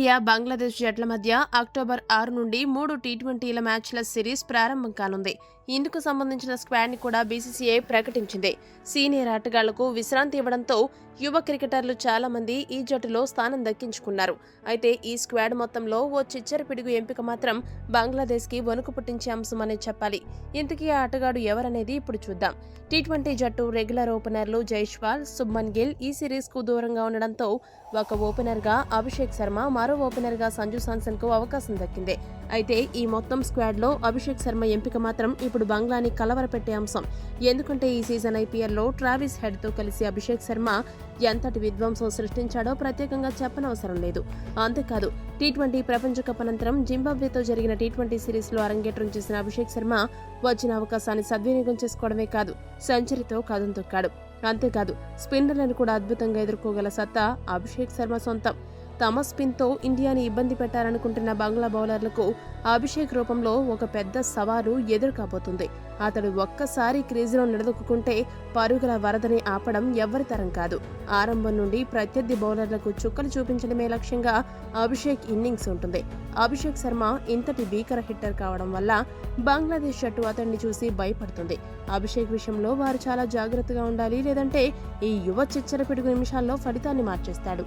Team India Bangladesh జట్ల మధ్య October 6 నుండి 3 టీ20ల మ్యాచ్ల సిరీస్ ప్రారంభం కానుంది. ఇందుకు సంబంధించిన స్క్వాడ్ని కూడా బీసీసీఐ ప్రకటించింది. సీనియర్ ఆటగాళ్లకు విశ్రాంతి ఇవ్వడంతో యువ క్రికెటర్లు చాలా మంది ఈ జట్టులో స్థానం దక్కించుకున్నారు. అయితే ఈ స్క్వాడ్ మొత్తంలో ఓ చిచ్చర పిడుగు ఎంపిక మాత్రం బంగ్లాదేశ్కి వణుకు పుట్టించే అంశమనే చెప్పాలి. ఇంతకీ ఆ ఆటగాడు ఎవరనేది ఇప్పుడు చూద్దాం. టీ20 జట్టు రెగ్యులర్ ఓపెనర్లు జైస్వాల్, శుభ్మన్ గిల్ ఈ సిరీస్కు దూరంగా ఉండడంతో ఒక ఓపెనర్గా అభిషేక్ శర్మ, మరో ఓపెనర్గా సంజు సామ్సన్కు అవకాశం దక్కింది. అయితే ఈ మొత్తం స్క్వాడ్లో అభిషేక్ శర్మ ఎంపిక మాత్రం ఇప్పుడు బంగ్లాని కలవరపెట్టే అంశం. ఎందుకంటే ఈ సీజన్ ఐపీఎల్లో ట్రావిస్ హెడ్తో కలిసి అభిషేక్ శర్మ ఎంతటి విధ్వంసం సృష్టించాడో ప్రత్యేకంగా చెప్పనవసరం లేదు. అంతేకాదు, టీ20 ప్రపంచ కప్ అనంతరం జింబాబ్వేతో జరిగిన టీ20 సిరీస్లో అరంగేట్రం చేసిన అభిషేక్ శర్మ వచ్చిన అవకాశాన్ని సద్వినియోగం చేసుకోవడమే కాదు, సెంచరీతో కదం తొక్కాడు. అంతేకాదు, స్పిన్నర్లను కూడా అద్భుతంగా ఎదుర్కోగల సత్తా అభిషేక్ శర్మ సొంతం. తమ స్పిన్తో ఇండియాని ఇబ్బంది పెట్టారనుకుంటున్న బంగ్లా బౌలర్లకు అభిషేక్ రూపంలో ఒక పెద్ద సవాలు ఎదురుకాబోతుంది. అతడు ఒక్కసారి క్రీజులో నిలదొక్కుంటే పరుగుల వరదని ఆపడం ఎవ్వరి తరం కాదు. ఆరంభం నుండి ప్రత్యర్థి బౌలర్లకు చుక్కలు చూపించడమే లక్ష్యంగా అభిషేక్ ఇన్నింగ్స్ ఉంటుంది. అభిషేక్ శర్మ ఇంతటి భీకర హిట్టర్ కావడం వల్ల బంగ్లాదేశ్ జట్టు అతన్ని చూసి భయపడుతుంది. అభిషేక్ విషయంలో వారు చాలా జాగ్రత్తగా ఉండాలి, లేదంటే ఈ యువ చిచ్చర పిడుగు నిమిషాల్లో ఫలితాన్ని మార్చేస్తాడు.